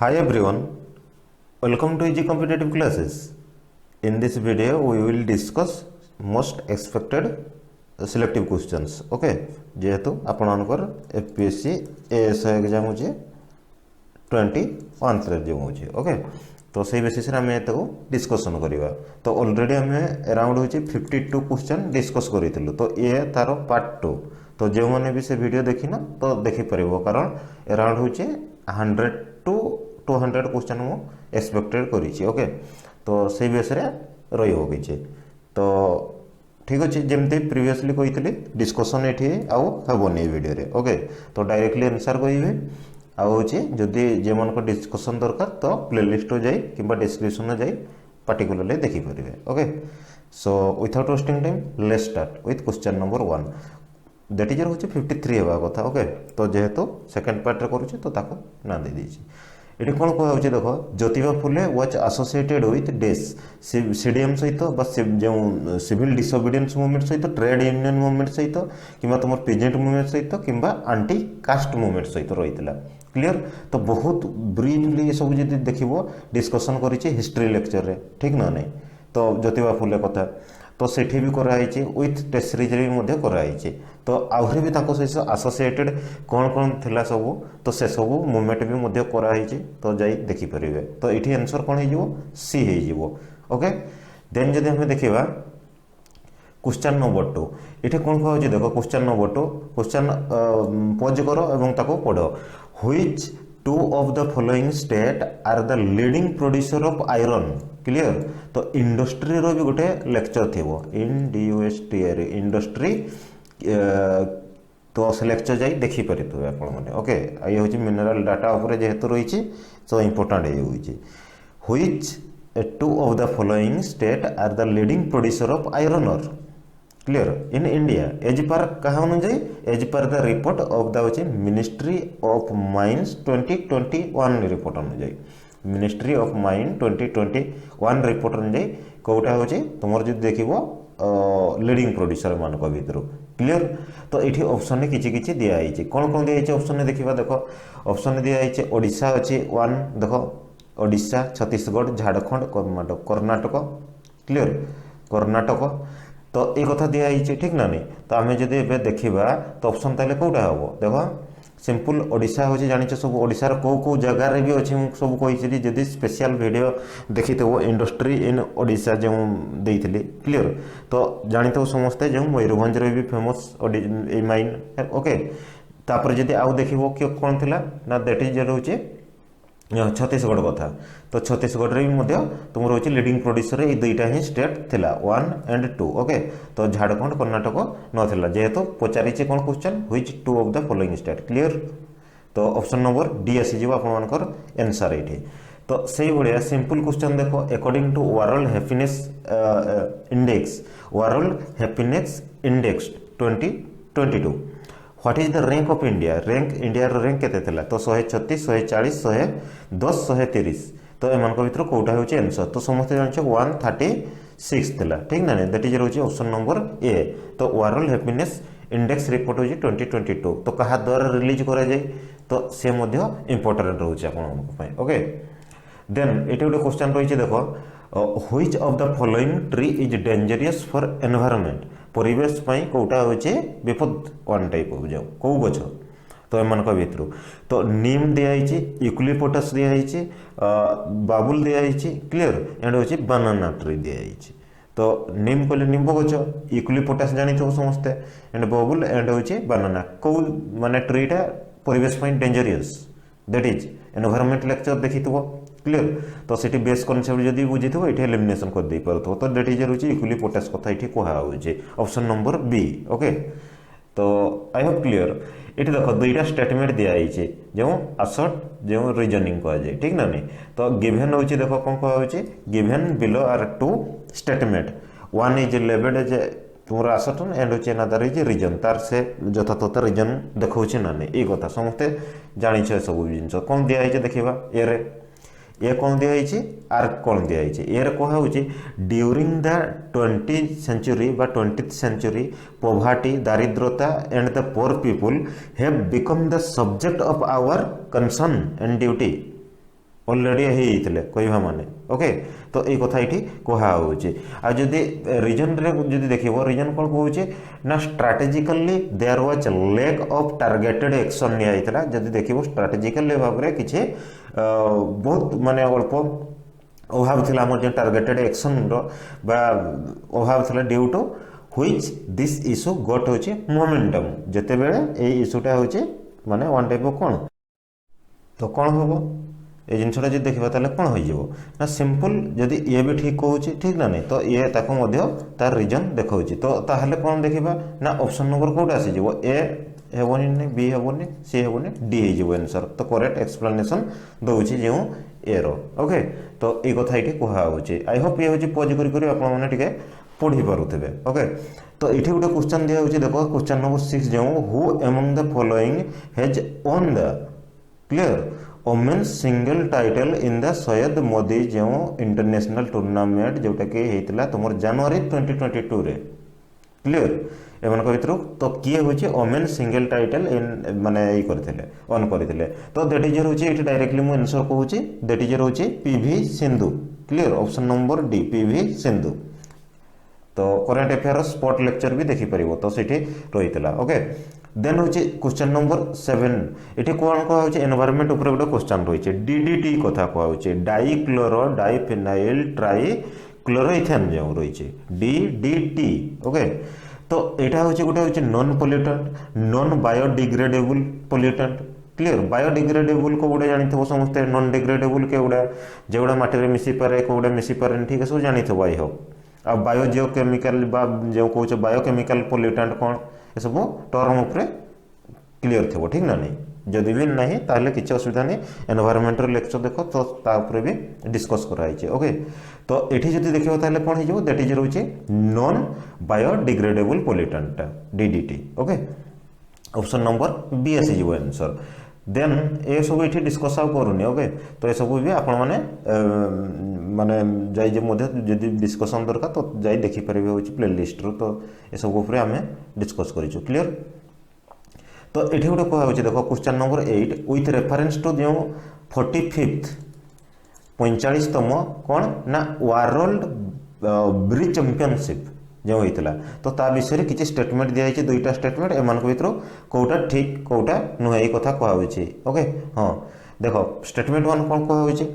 Hi everyone, welcome to Easy Competitive Classes. In this video, we will discuss most expected selective questions. Okay, जेहेतु आपनकर FPSC ASI exam होचे 21 रे जो होचे. Okay, तो सही बेसिस रे हमें तो डिस्कशन करिवा. तो ऑलरेडी हमें अराउंड होचे 52 क्वेश्चन डिस्कस करितलु. तो ये तारो पार्ट 2. तो जो माने भी से वीडियो देखिना तो देखि परिबो कारण अराउंड होचे 100 टू 200 क्वेश्चन मु एक्सपेक्टेड करिछि. ओके, तो सही बेस रे रही हो गई. तो ठीक अच्छे जमती प्रीवियसली कही डिस्कसन ये आउ हेनी वीडियो रे. ओके, तो डायरेक्टली आंसर कहि आदि जे मन को डिस्कसन दरकार तो प्लेलिस्ट जाई कि डिस्क्रिप्शन जाई पार्टिकुलरली देखिपारे. Okay, so without wasting time let's start with question number 1. That is होची 53 हेबा कथा. ओके, तो जेहेतु सेकंड पार्ट रे करूची तो ताको ना दे दीची. ये कौन कह देख Jyotiba Phule was associated with डेस सीडीएम सहित जो सिविल डिसोबिडियंस मूवमेंट सहित ट्रेड यूनियन मूवमेंट सहित कि तुम पीजेंट मूवमेंट सहित कि आंटी कास्ट मूवमेंट सहित रही है. क्लियर. तो बहुत ब्रीफली ये सब जी देख डिस्कसन कर हिस्ट्री लेक्चर रे. ठीक ना नहीं. तो ज्योतिबा फुले कथा तो सेठी भी कराई विथ टेस्ट सीरीज भी कराई. तो आहरी भी सहित एसोसिएटेड कौन कौन थिला सब तो से सब मूवमेंट भी कराई. तो जाई देखिपारे. तो ये आंसर कौन हो सी हो. ओके, देन जब हमें देखा क्वेश्चन नंबर 2. ये कौन कह देख क्वेश्चन नंबर 2 क्वेश्चन पज कर और पढ़. Which two of the following state are the leading producer of iron. Clear. तो इंडस्ट्री रो भी गोटे लेक्चर थी इंडस्ट्री इंडस्ट्री. तो से लेक्चर जाई देखी पारे तो आपण माने. ओके, ये होची मिनरल डाटा ऊपर जेहेतु रही तो इंपोर्टेंट है होची. Which two of the following state are the leading producer of iron ore. Clear. In India as per कहा अनुजाई as per the report of the ministry of mines 2021 report अनुजाई ministry of mine 2021 report अनुजाई कौटा हो तुम जो देख leading producer मान भर. क्लियर. तो ये ऑप्शन किसी किसी दिखाई कौन कौन दिखाई ऑप्शन देखा. देख ऑप्शन दिखाई ओडिशा अच्छी 1. देख ओडिशा, छत्तीसगढ़, झारखंड, कर्नाटक. क्लियर. कर्नाटक. तो ये कथा दिखाई. ठीक ना नहीं. तो आम जब देखा तो ऑप्शन ताले कौटा हम देख सिंपल ओडिशा हूँ जानिଛ सब ओडिशार कौ जगार भी अच्छी सब कही जदि स्पेशल वीडियो देखी इंडस्ट्री इन ओडिशा जो देती. क्लियर. तो जानी समस्ते जो मयूरभंज भी फेमस माइन. ओके, तापर जदि आउ देख कौन थी ना दैट इज रोचे छत्तीसगढ़ कथा. तो छत्तीसगढ़ भी तुम रोचे लीडिंग प्रोड्यूसर ये दुईटा ही स्टेट थिला 1 एंड 2. ओके, तो झारखंड कर्नाटक नाला जेहेतु पचारि कौन question which two of the following state. Clear. तो ऑप्शन नंबर डी आसीज आपर आंसर ये. तो से भाया सिंपल क्वेश्चन देख according to world happiness index 2022 what is the rank of India. Rank India rank केते थिला. तो 136, 140, 110, 130. तो एमान भर कौटा हो आंसर. तो समस्त जान 136 थिला. ठीक ना. दैट इज रोचे ऑप्शन नंबर ए. तो वर्ल्ड हैप्पीनेस इंडेक्स रिपोर्ट हो 2022. तो कहा द्वारा रिलीज करा जाए तो सी इंपोर्टेंट रोचे आप. ओके, देन ये गोटे क्वेश्चन रही देखो which of the following tree is dangerous for environment. परिवेश कौटा हो विपद वन टाइप हो जाओ कौ गछ. तो एमान भर तो नीम दिखाई यूक्लिपोटस दिखाई बाबुल दिखाई. क्लियर. एंड हूँ बनाना ट्री दिखाई. तो नीम कहले निम्ब गछ, यूक्लिपोटस जानी समस्ते एंड बबुल एंड हूँ बनाना कौ माने ट्रीटा परिवेश dangerous. That is environment lecture देखी. क्लियर. तो सीटी बेस कनसेप्ट जब बुझी ये एलिमिनेशन कर दे पार. तो दैट इज रोचे यूक्लिपोटस कथा ये कहुचे ऑप्शन नंबर बी. ओके, तो आई होप क्लियर. ये देख दुईटा स्टेटमेंट दिखाई जो असर्ट जो रिजनिंग कह जाए. ठीक ना नहीं. तो गिभेन हूँ देख कौन कहुचे given below are 2 statement. 1 is labelled as तुम असर्टन एंड हूँ अनादर इज रिजन. तार से यथातथ रिजन देखा ना नहीं. ये कथा समस्ते जानी सब जिन कौन दिखाई देखा. ये कौन दिखाई आर कौन दिखाई. ये कह ड्यूरिंग द 20th सेंचुरी बा 20th सेंचुरी पोवर्टी दारिद्रता and the poor people have become the subject of our concern and duty. Already होते कहवा माने ओके तो ये कथा ये कहुचे आ जदि रीजन रे जदि देखिबो रीजन कौन कहूचे ना strategically there was lack of targeted action निया आइतला जदि देखिबो स्ट्राटेजिकली भाव रे किछि बहुत माने अल्प अभाव थिला हमर जे टारगेटेड एक्शन रो बा अभाव थिला due to which this issue got होचे मोमेंटम जते बेले ए इशूटा होचे माने वन टाइप ऑफ कोन तो कौन हम ये जिनसा जी देखा ताले कौन हो ना सिंपल जदि ये भी ठीक कहूँ ठीक ना नहीं तो ये तार रीजन देखा तो ताहले कौन देखा ना ऑप्शन नंबर कौट आसीज ए हेनी बी हेनी सी हेनी डी हो आंसर तो करेक्ट एक्सप्लेनेशन दूसरी जो ए रो ओके तो ये कथा ये कहुचे आई होप ये हूँ पज कर पढ़ी पारे ओके तो ये गोटे क्वेश्चन दिया देख क्वेश्चन नंबर 6 जो who among the following has own the clear women's single title in the Syed Modi जो इंटरनेशनल टूर्नामेंट जोटा कि होता तुम जनवरी 2022 रे क्लियर एम भर तो किए हूँ वोमेन सिंगल टाइटल इन माने ये करते ऑन करते तो दैट इज हूँ डायरेक्टली मुझे आंसर कहूँ दैट इज हूँ PV Sindhu clear option number D PV Sindhu तो करेंट अफेयर स्पॉट लेक्चर भी देखिपर तो से रही ओके देन हूँ क्वेश्चन नंबर 7 ये कौन कहुचे एनवायरनमेंट उपर गोटे क्वेश्चन रही डीडीटी कथा कहुचे डाइक्लोरो डाइफिनाइल ट्राई क्लोरोइथेन जो रही डीडीटी ओके तो यहाँ हूँ गोटे हूँ non pollutant non biodegradable pollutant clear biodegradable को गुड़ा जानी समस्ते नॉन डिग्रेडेबल के गुड़ा जो गुड़ा मटी मिसी पारे कौड़ा मिसी पारे ठीक है सब जानी आई होप आ बायोजिओ केमिकल जो कौच बायोकेमिकल पोल्यूटेंट कौन ये सब टर्म उपरे क्लियर थो ठीक ना नहीं जदि भी नहीं ताहले किसी असुविधा नहीं एनवायरनमेंटल लेक्चर देख तो ताऊपर भी डिस्कस कराई ओके तो ये जब देखो ताहले कौन हो दैट इज रोचे non biodegradable pollutant DDT okay option number B आसी आंसर देन ये सब ये डिस्कस आउ करूनी ओके तो ये सब भी आपण मैंने माने जदि डिस्कसन दरकार तो जाई देखिपारे हूँ प्ले लिस्ट रो तो ये सब उपर आम डिस्कस करूँ क्लियर तो ये गोटे कहुँ देख question number 8 with reference to जो 45th 45तम कौन ना वर्ल्ड ब्रिज चैंपियनशिप जो होता तो ता विषय किसी स्टेटमेंट दिखाई दुईटा स्टेटमेंट एम भर कौटा ठीक कौटा नुहे कथा कहुचे ओके हाँ देख स्टेटमेंट 1 कौन कहुचे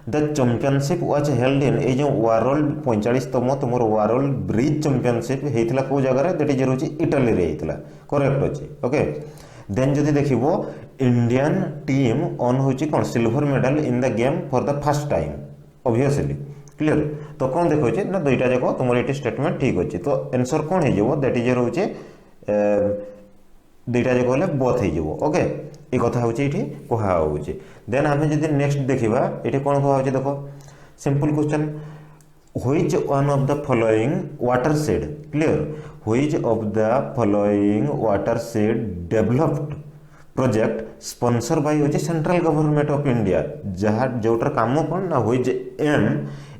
the championship was held in ये जो वर्ल्ड 45तम तुम वर्ल्ड ब्रिज चैंपियनशिप होता कौ जगह दैट इज रोचे इटाली रे होता करेक्ट अच्छे ओके देन जदि देखो इंडियन टीम ऑन होची कौन silver medal in the game for the first time obviously clear तो कौन देखो ना दुईटा जाक तुम ये स्टेटमेंट ठीक अच्छे तो आंसर कौन हो दैट इज रोचे दुईटा जाक बोले बोथ हो ओके ये कथा हूँ ये कहुचे देन आम जब नेक्स्ट देखा ये कौन कहुचे देख simple question which one of the following watershed clear which of the following watershed developed project sponsor by होचे सेंट्रल गवर्नमेंट ऑफ इंडिया जहाँ जोटर काम कौन ना व्हिच एम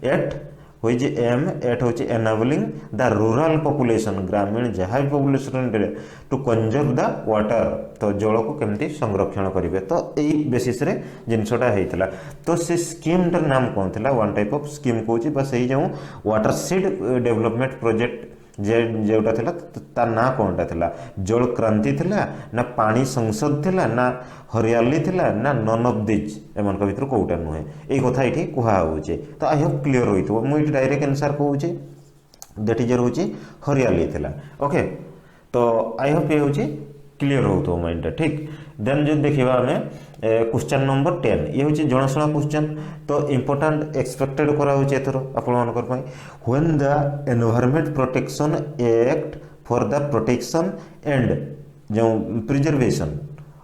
एट होचे एनेबलिंग द रूरल पॉपुलेशन ग्रामीण जहाँ भी population to conserve the water तो जल को केमती संरक्षण करेंगे तो यही बेसिस रे जिनसटा होता तो से स्कीम टर नाम कौन था वन टाइप ऑफ स्कीम कौच बस यही जो वाटर सीड डेवलपमेंट प्रोजेक्ट जोटा था तार ना कौन टा था जल क्रांति थिला ना पानी संसद थिला ना हरियाली थिला ना नन ऑफ दिज एम भर कौटा नुहे ये कथा ये कहुचे तो आई होप क्लीयर रही मुझे डायरेक्ट आंसर कहूचे दैट इज रोचे हरियाली थिला ओके तो आई होप ये हूँ क्लीयर हो माइंड ठीक देन जो देखा आम क्वेश्चन नंबर 10 ये हूँ जनाशुना क्वेश्चन तो इम्पोर्टाट एक्सपेक्टेड कराऊे एथर आपंकर when the environment protection act for the protection and जो प्रिजर्वेशन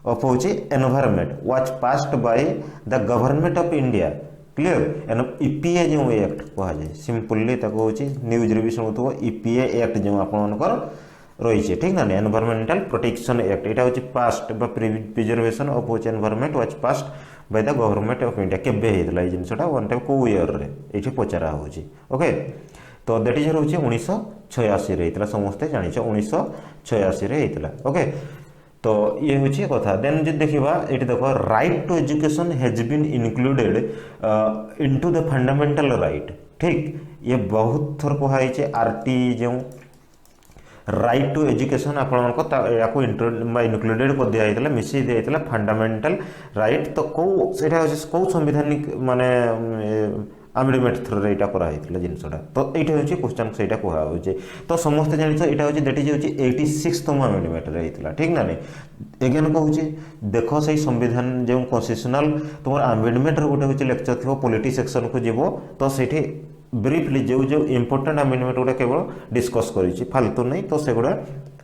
ऑफ हूँ environment was passed by the government of India clear EPA जो एक्ट कहुए सिंपली हूँ न्यूज रे भी शुणुव ईपीए एक्ट जो आपंकर रही ठीक ना एनवायरमेंटल प्रोटेक्शन एक्ट यहाँ हूँ past preservation of which environment was passed by the government of India केबे होता है जिनसा वन टाइम कौ ईयर रे ये पचरा होची ओके तो दैट इज रोचे 1986 होता समस्ते जानी 1986 होता ओके तो ये हूँ कथा। देन जो देखा ये देख right to education has been included into the fundamental right. ठीक, ये बहुत थर कहुई आरटी जो राइट टू एजुकेशन आपको इनक्लूडेड कर दिया मिसई दिया फंडामेंटल राइट। तो कौ से कौ संविधानिक माने आमेंडमेंट थ्रू यहाँ कराई जिनसा। तो ये हूँ क्वेश्चन से कहुचे। तो समस्त जान यहाँ हूँ दैट इज 86तम आमेंडमेंट होता। ठीक ना नहीं, एगेन कहूँ देख से संविधान जो कन्स्टिट्यूशनल तुम आमेंडमेंट गोटे हूँ लेक्चर थी पॉलिटी सेक्शन को जीव। तो से ब्रीफली जो जो इंपोर्टेंट आमेंडमेंट गुड़ा केवल डिस्कस करी फालतू नहीं। तो से गुड़ा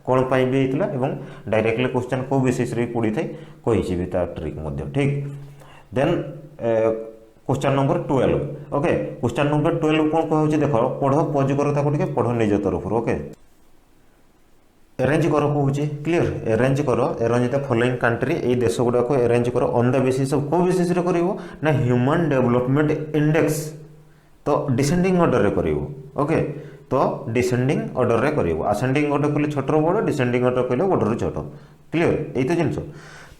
कौन पाई भी होता एवं डायरेक्टली क्वेश्चन को बेसिस रे पड़ी थाए कही भी ट्रिक मध्य। ठीक, then question number 12। Okay, question number 12 कौन कह देख पढ़ पज कर पढ़ निज तरफ। ओके, अरेंज कर कहे क्लीयर, अरेंज कर अरेंज द फॉलोइंग कंट्री। ये देश गुड़ाक अरेंज कर ऑन द बेसिस ऑफ को बेसिस रे करिवो ना ह्यूमन डेवलपमेंट इंडेक्स। तो डिसेंडिंग ऑर्डर रे करिवो। ओके, तो डिसेंडिंग ऑर्डर रे करिवो। असेंडिंग ऑर्डर कहले छोटर बड़, डिसेंडिंग ऑर्डर कहले बड़रू छोट। क्लीयर, यही तो जिनस।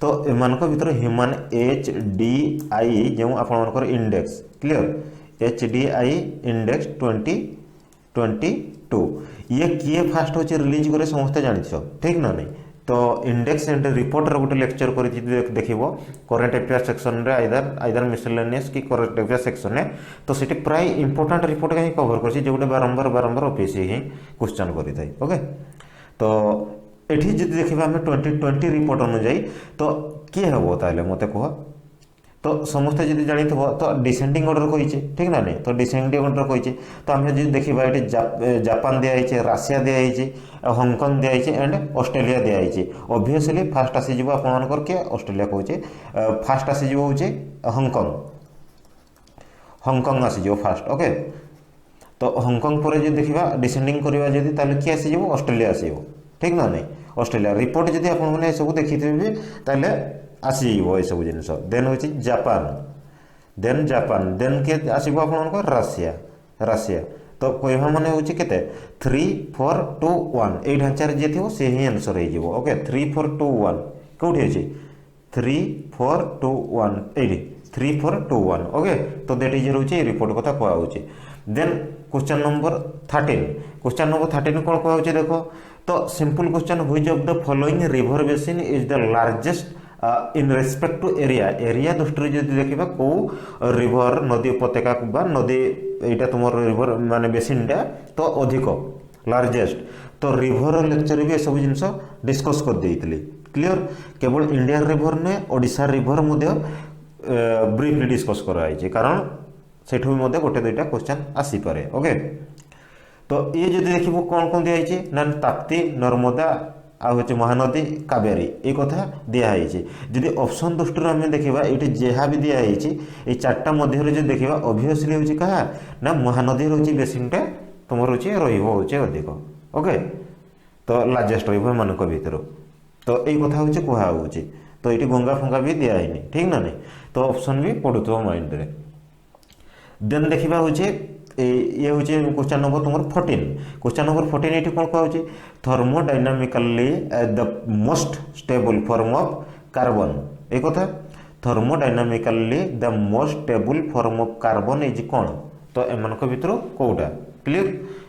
तो एमान भर ह्यूमन HDI जो आपर इंडेक्स क्लीयर HDI इंडेक्स 2022 ये किए फास्ट होचे रिलीज करे समस्ते जानिछ। ठीक ना नहीं, तो इंडेक्स एंड रिपोर्ट रे गोटे लेक्चर कर देखिबो करंट अफेयर सेक्शन रे आइदर मिसलेनियस की करंट अफेयर सेक्शन रे। तो सेठी प्राय इंपोर्टेंट रिपोर्ट कहीं कवर करछि जे गोटे बारंबार ऑफिस ही क्वेश्चन करि थाई। ओके, तो एठी जदि देखिबा हम 2020 रिपोर्ट अनुसार तो किए हम ताले मते कह। तो समस्ते जब जानी तो डिसेंडिंग ऑर्डर कही। ठीक ना नहीं, तो डिसेंडिंग ऑर्डर कही। तो आम जो देखा ये जापान दिखाई, राशिया दिखाई, हंगकंग दिखाई एंड ऑस्ट्रेलिया दिखाई। ऑब्वियसली फास्ट आसीज आपर किए ऑस्ट्रेलिया कहे, फास्ट आसीज हूँ हंगकंग। Hong Kong आसीज fast. ओके, तो हंगकंग पर जो देखा डिसेंडिंग करवा जब किए आसीज ऑस्ट्रेलिया आसीज। ठीक ना नहीं, ऑस्ट्रेलिया रिपोर्ट जब आपने सब देखी भी ताले आसीज ये सब जिन। देन हूँ जापान, देन जापान, देन किए आसो आप राशिया। राशिया तो कहवा माने हूँ के 3 4 2 1 ये ढांचार जी थी सी ही आंसर हो। ओके, 3 4 2 1 कौटी अच्छे 3 4 2 1 ये 3 4 2 1। ओके, तो दैट इज रोचे रिपोर्ट कथा कहुचे। Then question number 13। Question number 13 कौन कहुचे देखो। तो simple question, which of the following river basin is the largest in respect to area. Area दृष्टि जो देखा कौ रिवर नदी उपत्यका बा नदी यहाँ तुम रिवर माने बेसिनटा तो अधिक लार्जेस्ट। तो रिवर लेक्चर भी सब जिन डिस्कस कर देइतली। क्लियर, केवल इंडिया रिवर ने ओडिशा रिवर ब्रीफली डिस्कस कराई कारण सेठू भी गोटे दुईटा क्वेश्चन आसीपे। ओके, तो ये जो देखो कौन कौन दिखाई ना ताप्ती, नर्मदा आ महानदी, कावेरी ये कथा दिखाई। जदि ऑप्शन दृष्टि आम देखा ये जहाँ भी दिखाई ये चार्टा मध्य जो देखा ऑब्वियसली हूँ क्या ना महानदी रोचे बेसिनटा तुम रोचे अधिक। ओके, तो लार्जेस्ट मान भर। तो यही कथा हूँ कहुचे। तो ये गंगा फंगा भी दिखाई। ठीक ना नहीं, तो ऑप्शन भी पड़ुव माइंड रे। देन देखा हूँ ये हूँ क्वेश्चन नंबर तुम 14। क्वेश्चन नंबर 14 ये कौन कहुचे thermodynamically the most stable form of carbon. ये कथा thermodynamically the most stable form of carbon is कौन। तो एमान भर कौटा क्लियर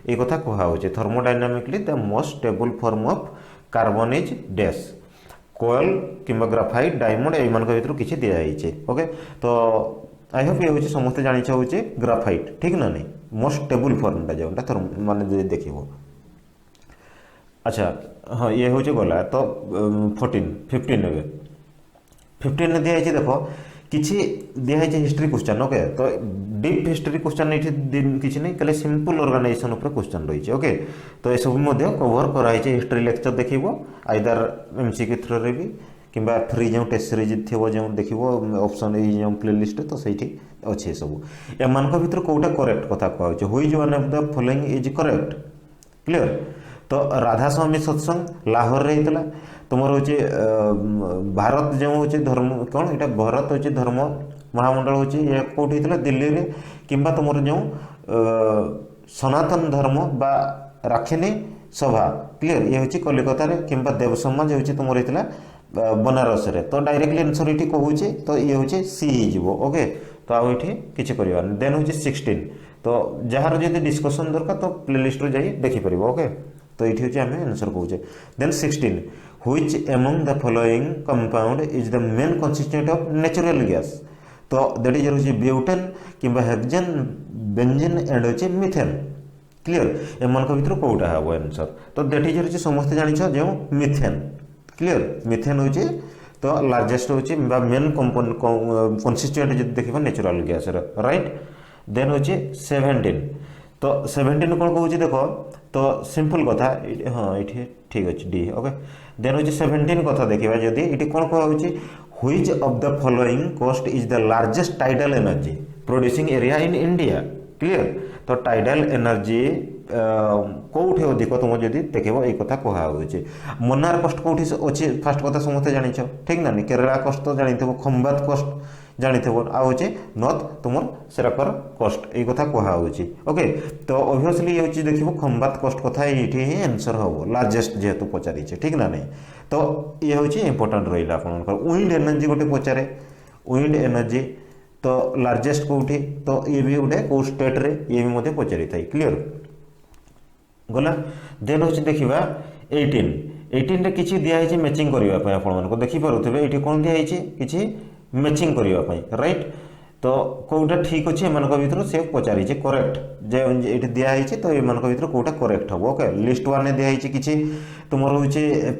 ये कथा कहुचे thermodynamically the most stable form of carbon is dash. कोयल किंबा ग्राफाइट, डायमंड एमान भर किसी दिखाई। ओके, तो आई होप ये हूँ समस्ते जानी हूँ ग्राफाइट। ठीक ना नहीं, मोस्ट स्टेबल फॉर्मटा जो माने देख। अच्छा हाँ, ये हूँ गला। तो 14 15 ए 15 दिखाई देख किसी दिखाई हिस्ट्री क्वेश्चन। ओके, तो डीप हिस्ट्री क्वेश्चन ये किसी नहीं खाली सिंपल ऑर्गेनाइजेशन उपर क्वेश्चन रही। ओके, तो ये सब कवर कराई हिस्ट्री लेक्चर देखो आइदर MCQ थ्रू रे भी किंबा फ्री जो टेस्ट सीरीज थी जो देखो ऑप्शन ये प्लेलिस्ट तो सही अच्छे सब। एमान भर कौटा करेक्ट कथा कहुचे which one of the following is correct. Clear, तो राधा स्वामी सत्संग लाहौर रे होता। तुम हूँ भारत जो हूँ धर्म कौन यहाँ भारत हूँ धर्म महामंडल हूँ ये कौटी होता दिल्ली रे किंबा तुम जो सनातन धर्म बा राखिनी सभा। क्लियर, ये हूँ कलिकता रे किंबा देव समाज हूँ तुम होता बनारस रे तो डायरेक्टली आंसर ये कहूँ तो ये हूँ सी हो ओके तो आउ ये किसी करवा देन हूँ 16 तो जार जब डिस्कसन दरकार तो प्लेलिस्ट रू जाई देखिपर ओके तो ये हूँ आम आंसर कहे then 16 which among the following compound is the main consistent of natural gas तो दैट इज हूँ ब्यूटेन किंबा हेक्सेन बेंजीन एंड हूँ मिथेन क्लियर एम भर कौटा हम आंसर तो दैट इज हूँ समस्त जान जो मिथेन क्लियर मिथेन हूँ तो लार्जेस्ट हूँ मेन कंसिस्टेंट जो देखा नेचुरल गैस राइट देन हूँ 17 तो 17 कौन कहूँ देख तो सिंपल कथा हाँ ये ठीक अच्छे डी ओके देन हूँ 17 कथा देखा जदि ये कौन कहूँ which of the following coast is the largest tidal energy producing area in India clear तो टाइडल एनर्जी कौटे अधिक तुम जब देख ये कथा कहुचे मोनार कोस्ट कौटी अच्छे फास्ट कथा समस्त जान ठीक ना केरला कोस्ट तो जानी खंबात कोस्ट जानी आचे नॉर्थ तुम सेराकर कोस्ट ये कथा कहुचे ओके तो ऑब्वियसली ये देखो खंबात कोस्ट कथा ये ही आंसर हम लार्जेस्ट जेहेतु पचारे ठीक ना नहीं तो ये हूँ इंपोर्टाट रहा आप विंड एनर्जी गोटे पचारे विंड एनर्जी तो लार्जेस्ट कौटी तो ये भी गोटे कौ स्टेट रे ये भी पचारि था क्लियर गला देन हूँ देखा 18 किसी दिखाई मैचिंग करने आपको देखिपे ये कौन दिखाई किसी मैचिंग करने राइट तो कौटा ठीक अच्छे एम भर से पचारि करेक्ट जे ये दिखाई तो एम भर कौटा करेक्ट हम ओके लिस्ट 1 दिखाई किसी तुम हूँ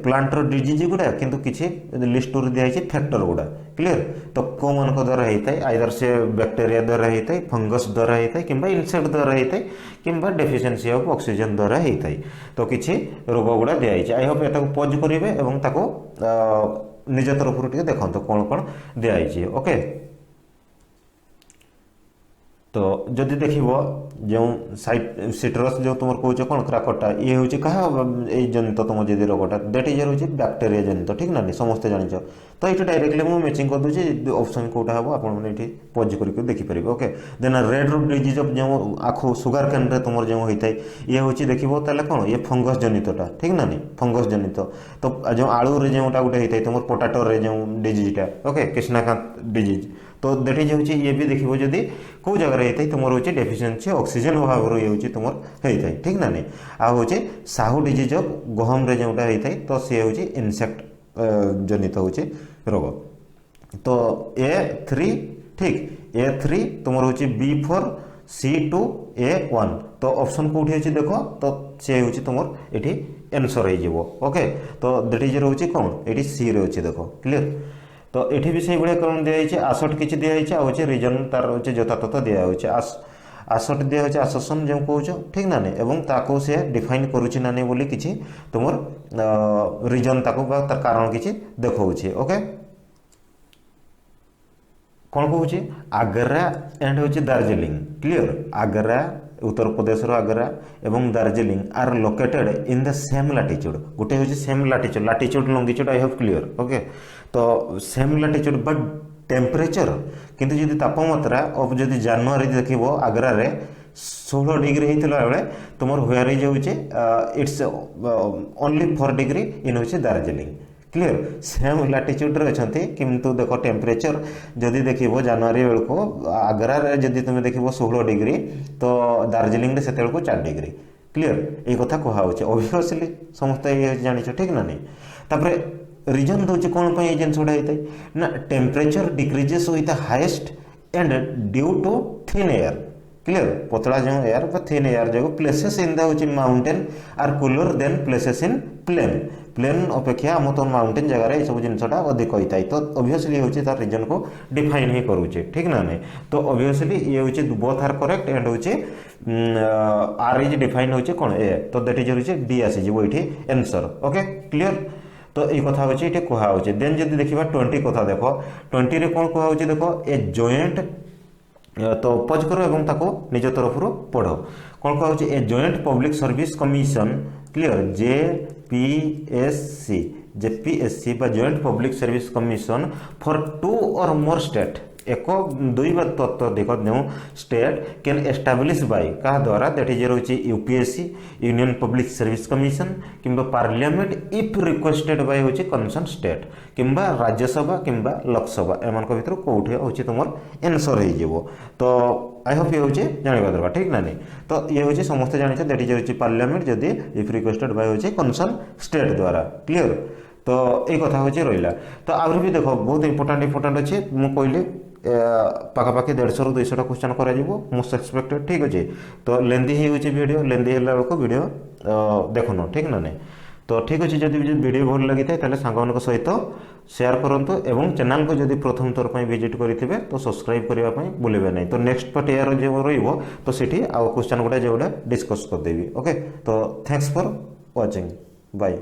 प्लांटर डिजीज गुड़ा किंतु किसी लिस्ट 2 दिखाई फैक्टर गुड़ा क्लियर तो कौ मान द्वारा होता है आइदर से बैक्टेरिया द्वारा होता है फंगस द्वारा होता है कि इनसेक्ट द्वारा होता है कि डेफिशिएंसी ऑफ ऑक्सीजन द्वारा होता है तो किसी रोग गुड़ा दिखाई आई होप ये पॉज करेंगे और निज तरफ देखो कौन कौन दिखाई ओके तो जदि देख जो सिट्रस जो तुम कौच कौन क्राकटा ये हूँ क्या जनित तुम जब रोगटा दैट इज हूँ बैक्टेरिया जनित ठीक ना समस्ते जान तो ये डायरेक्टली मुझे मैचिंग कर दूसरी ऑप्शन कौटा हम आपने पॉज करके देखिपारे okay then red root disease जो आखु सुगर कैन तुम जो होता है ये हूँ देखो कौन ये फंगस जनितटा ठीक ना फंगस जनित तो जो आलू रे जोटा गोटे होता है तुम पोटाटो रे जो डिजीजटा ओके कृष्णाकांत डिजीज तो दैट इज हूँ ये भी देखो जदि कौ जगह होता है तुम हूँ डेफिशिएंसी ऑक्सीजन अभाव ये हूँ तुम होता है ठीक ना आ हूँ साहू डिजीज गहम रे जोटा होता है तो सी हूँ इनसेक्ट जनित हूँ रोग तो A3 ठीक A3 तुम हूँ B4 C2 A1 तो ऑप्शन कौटी अच्छे देख तो सी हूँ तुम ये आंसर हो ओके तो दैट इज रोचे कौन ये सी रे अच्छे देख क्लियर तो ये भी से भाई कौन दिखाई आसट किसी दिखाई आगे रिजन तार हूँ यथातथ दिखाई आसट दिखाई आससन जो कौच ठीक ना एवं ताको से डिफाइन करुच्ची ना बोली किसी तुम रिजन ताको तार कारण किसी देखा ओके कौन कहूँ आग्रा एंड हूँ दार्जिलिंग क्लियर आग्रा उत्तर प्रदेश आग्रा एवं Darjeeling are located in the same latitude गोटे हूँ same latitude longitude I have clear okay तो सेम लाटिट्यूड बट टेम्परेचर किंतु जदि तापमात्रा अब जदि जनवरी देखो आग्रा रे 16 डिग्री होता बेले तुम हुआर इट्स ओनली 4 डिग्री इन हूँ दार्जिलिंग क्लियर सेम लाटिट्यूड रे अच्छा किंतु देख टेम्परेचर जदि देखो जनवरी बेलू आग्रा रे जदि तुम देखो 16 डिग्री तो दार्जिलिंग से 4 डिग्री क्लियर ये कथा कहुचे ऑब्वियसली समस्त ये जान ठीक ना तापर रिजन दूसरे कौन ये जिनसा होता है ना temperature decreases with highest and due to thin air clear पतला जो एयर थिन एयर जो places in the mountain are cooler than places in plain plain अपेक्षा आम तो माउंटेन जगह ये सब जिनसा अधिक होता है तो ऑब्वियसली हूँ तार रिजन को डिफाइन ही करुचे ठीक ना नहीं तो ऑब्वियसली ये हूँ बोथ आर करेक्ट एंड हूँ आर इज डिफाइन हूँ कौन ए तो दैट इज हूँ डी आसीज ये आंसर ओके क्लियर तो ये कथा हूँ ये कहुचे देन जब देखा 20 कथा देख 20 रे कौन कहुचे देख ए जॉइंट तो पज करो एवं ताको निज तरफ पढ़ कौन कहुचे a joint public service commission clear JPSC बा joint public service commission for 2 और मोर स्टेट एक दुई बा तत्वाधिक जो स्टेट कैन एस्टाब्लिश बाय क्या द्वारा दैट इज रही UPSC union public service commission किंबा पार्लियामेंट इफ रिक्वेस्टेड बाय हूँ कंसर्न स्टेट किंबा राज्यसभा किंबा लोकसभा एम भर कौटे हूँ तुम एनसर हो तो आई होप ये हूँ जानवा दरकार ठीक ना नहीं तो ये हूँ समस्त जानी दैट इज रही पार्लियामेंट जदि इफ रिक्वेस्टेड बाय हूँ कंसर्न स्टेट द्वारा क्लीयर तो ये कथा हूँ रहा तो आगे भी देख बहुत इंपोर्टाट अच्छे मुझे कहली पाखापाखि 150 ରୁ 200टा क्वेश्चन करा मोस्ट एक्सपेक्टेड ठीक अच्छे तो लेंदी हो वीडियो लेंदी है वीडियो देखुन ठीक ना नहीं तो ठीक अच्छे जब वीडियो भल लगी था सांग सहित शेयर करूँ एवं चैनल को जब प्रथम थर पर विजिट करेंगे तो सब्सक्राइब करने भूलें नहीं तो नेक्स्ट पार्ट यार जो रही सीठी आउ क्वेश्चन गुड़ा जो डिस्कस करदेवी ओके तो थैंक्स फॉर वाचिंग बाय।